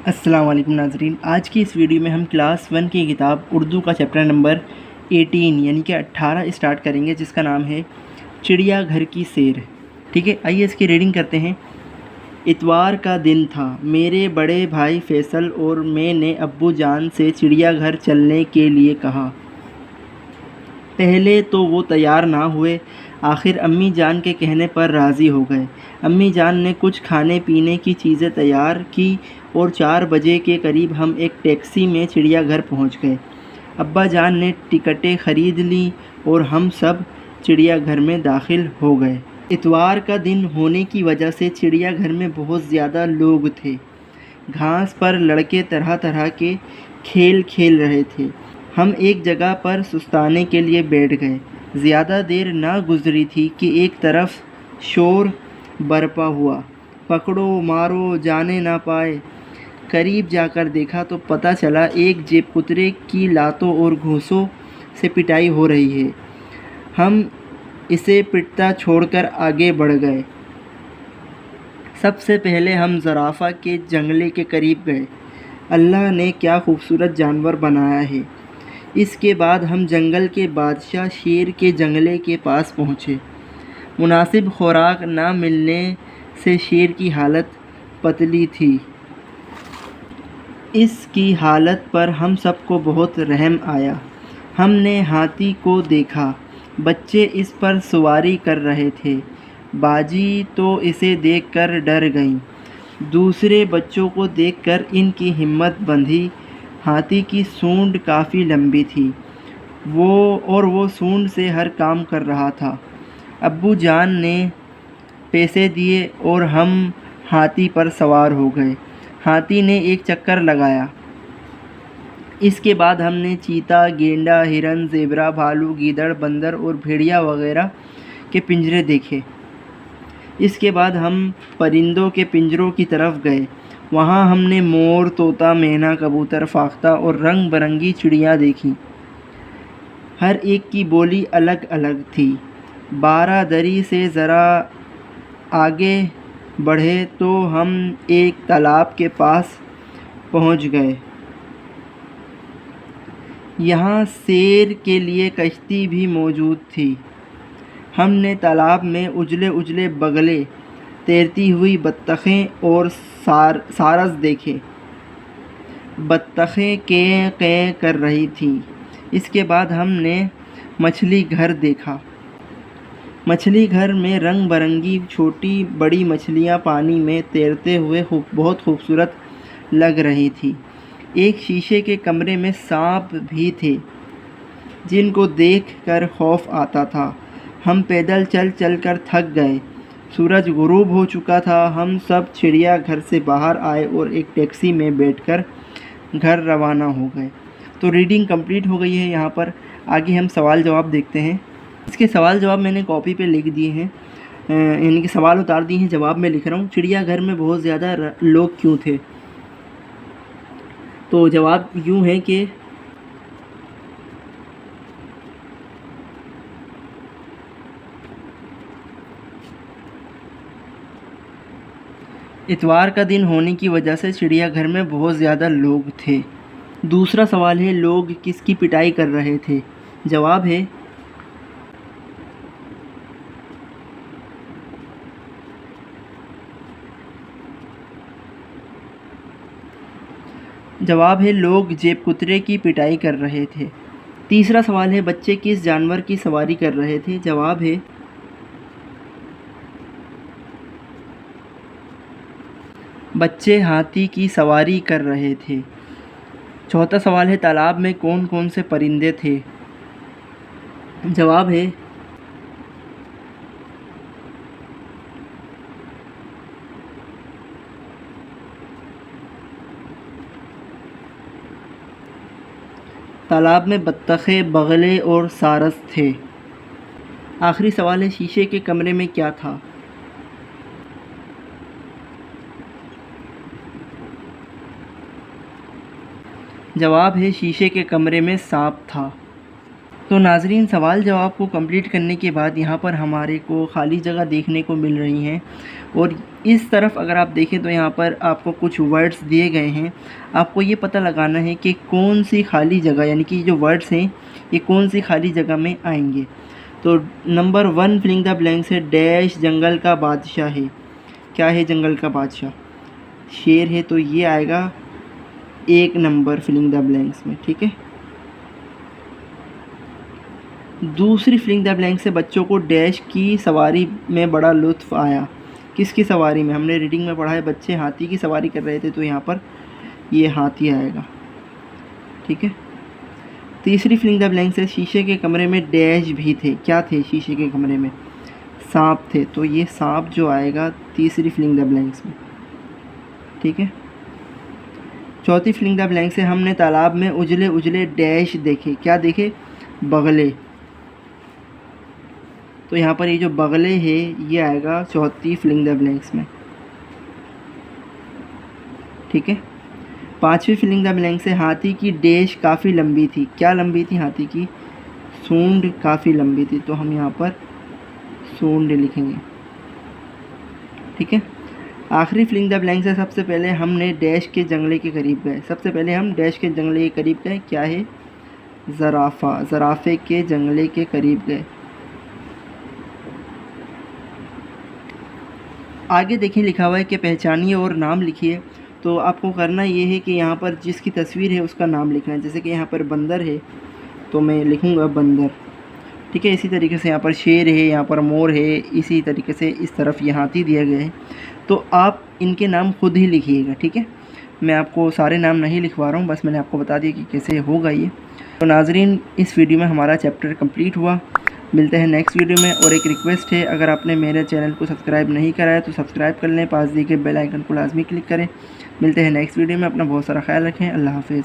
अस्सलाम वालेकुम नाज़रीन। आज की इस वीडियो में हम क्लास 1 की किताब उर्दू का चैप्टर नंबर 18 यानी कि 18 स्टार्ट करेंगे, जिसका नाम है चिड़ियाघर की सैर। ठीक है, आइए इसकी रीडिंग करते हैं। इतवार का दिन था। मेरे बड़े भाई फैसल और मैंने अब्बू जान से चिड़ियाघर चलने के लिए कहा। पहले तो वो तैयार ना हुए, आखिर अम्मी जान के कहने पर राज़ी हो गए। अम्मी जान ने कुछ खाने पीने की चीज़ें तैयार की और 4 बजे के करीब हम एक टैक्सी में चिड़ियाघर पहुंच गए। अब्बा जान ने टिकटें ख़रीद लीं और हम सब चिड़ियाघर में दाखिल हो गए। इतवार का दिन होने की वजह से चिड़ियाघर में बहुत ज़्यादा लोग थे। घास पर लड़के तरह तरह के खेल खेल रहे थे। हम एक जगह पर सुस्ताने के लिए बैठ गए। ज़्यादा देर ना गुजरी थी कि एक तरफ शोर बरपा हुआ। पकड़ो मारो जाने ना पाए। करीब जाकर देखा तो पता चला एक जेब कुतरे की लातों और घूंसों से पिटाई हो रही है। हम इसे पिटता छोड़कर आगे बढ़ गए। सबसे पहले हम ज़राफ़ा के जंगले के करीब गए। अल्लाह ने क्या खूबसूरत जानवर बनाया है। इसके बाद हम जंगल के बादशाह शेर के जंगले के पास पहुँचे। मुनासिब खुराक ना मिलने से शेर की हालत पतली थी। इसकी हालत पर हम सबको बहुत रहम आया। हमने हाथी को देखा। बच्चे इस पर सवारी कर रहे थे। बाजी तो इसे देखकर डर गईं। दूसरे बच्चों को देखकर इनकी हिम्मत बंधी। हाथी की सूंड काफ़ी लंबी थी। वो सूंड से हर काम कर रहा था। अब्बू जान ने पैसे दिए और हम हाथी पर सवार हो गए। हाथी ने एक चक्कर लगाया। इसके बाद हमने चीता, गेंडा, हिरन, ज़ेबरा, भालू, गीदड़, बंदर और भेड़िया वगैरह के पिंजरे देखे। इसके बाद हम परिंदों के पिंजरों की तरफ गए। वहाँ हमने मोर, तोता, मैना, कबूतर, फाख्ता और रंग बिरंगी चिड़िया देखी। हर एक की बोली अलग अलग थी। बारादरी से ज़रा आगे बढ़े तो हम एक तालाब के पास पहुंच गए। यहाँ सैर के लिए कश्ती भी मौजूद थी। हमने तालाब में उजले उजले बगले, तैरती हुई बत्तखें और सारस देखे। बत्तखें कै कै कर रही थीं। इसके बाद हमने मछली घर देखा। मछली घर में रंग बिरंगी छोटी बड़ी मछलियाँ पानी में तैरते हुए बहुत खूबसूरत लग रही थी। एक शीशे के कमरे में सांप भी थे, जिनको देखकर खौफ आता था। हम पैदल चल चल कर थक गए। सूरज गुरूब हो चुका था। हम सब चिड़ियाघर से बाहर आए और एक टैक्सी में बैठकर घर रवाना हो गए। तो रीडिंग कंप्लीट हो गई है। यहाँ पर आगे हम सवाल जवाब देखते हैं। इसके सवाल जवाब मैंने कॉपी पे लिख दिए हैं, यानी कि सवाल उतार दिए हैं, जवाब मैं लिख रहा हूँ। चिड़ियाघर में बहुत ज़्यादा लोग क्यों थे? तो जवाब यूँ है कि इतवार का दिन होने की वजह से चिड़ियाघर में बहुत ज़्यादा लोग थे। दूसरा सवाल है, लोग किसकी पिटाई कर रहे थे? जवाब है लोग जेब कुतरे की पिटाई कर रहे थे। तीसरा सवाल है, बच्चे किस जानवर की सवारी कर रहे थे? जवाब है बच्चे हाथी की सवारी कर रहे थे। चौथा सवाल है, तालाब में कौन कौन से परिंदे थे? जवाब है तालाब में बत्तखें, बगले और सारस थे। आखिरी सवाल है, शीशे के कमरे में क्या था? जवाब है शीशे के कमरे में सांप था। तो नाज़रीन, सवाल जवाब को कंप्लीट करने के बाद यहाँ पर हमारे को खाली जगह देखने को मिल रही हैं और इस तरफ अगर आप देखें तो यहाँ पर आपको कुछ वर्ड्स दिए गए हैं। आपको ये पता लगाना है कि कौन सी खाली जगह, यानी कि जो वर्ड्स हैं ये कौन सी खाली जगह में आएंगे। तो नंबर 1 फिलिंग द ब्लैंक्स है डैश जंगल का बादशाह है। क्या है जंगल का बादशाह? शेर है, तो ये आएगा 1 नंबर फिलिंग द ब्लैंक्स में, ठीक है। दूसरी फिलिंग द ब्लैंक से बच्चों को डैश की सवारी में बड़ा लुत्फ़ आया। किसकी सवारी में? हमने रीडिंग में पढ़ा है बच्चे हाथी की सवारी कर रहे थे, तो यहाँ पर ये हाथी आएगा, ठीक है। तीसरी फिलिंग द ब्लैंक से शीशे के कमरे में डैश भी थे। क्या थे शीशे के कमरे में? सांप थे, तो ये सांप जो आएगा तीसरी फिलिंग द ब्लैंक्स में, ठीक है। चौथी फिलिंग द ब्लैंक से हमने तालाब में उजले उजले डैश देखे। क्या देखे? बगले। तो यहाँ पर ये जो बगले है ये आएगा चौथी फिलिंग द ब्लैंक्स में, ठीक है। पांचवी फिलिंग द ब्लैंक से हाथी की डैश काफ़ी लंबी थी। क्या लंबी थी हाथी की? सूंड काफ़ी लंबी थी, तो हम यहाँ पर सूंड लिखेंगे, ठीक है। आखिरी फिलिंग द ब्लैंक से सबसे पहले हमने डैश के जंगले के करीब गए। सबसे पहले हम डैश के जंगले के करीब गए। क्या है? ज़राफ़ा। ज़राफ़े के जंगले के करीब गए। आगे देखिए लिखा हुआ है कि पहचानिए और नाम लिखिए। तो आपको करना ये है कि यहाँ पर जिसकी तस्वीर है उसका नाम लिखना है। जैसे कि यहाँ पर बंदर है तो मैं लिखूँगा बंदर, ठीक है। इसी तरीके से यहाँ पर शेर है, यहाँ पर मोर है, इसी तरीके से इस तरफ ये हाथी दिया गया है। तो आप इनके नाम खुद ही लिखिएगा, ठीक है। मैं आपको सारे नाम नहीं लिखवा रहा हूँ, बस मैंने आपको बता दिया कि कैसे होगा ये। तो नाजरीन, इस वीडियो में हमारा चैप्टर कंप्लीट हुआ। मिलते हैं नेक्स्ट वीडियो में। और एक रिक्वेस्ट है, अगर आपने मेरे चैनल को सब्सक्राइब नहीं करा है तो सब्सक्राइब कर लें, पास दिए गए बेल आइकन को लाजमी क्लिक करें। मिलते हैं नेक्स्ट वीडियो में। अपना बहुत सारा ख्याल रखें। अल्लाह हाफिज़।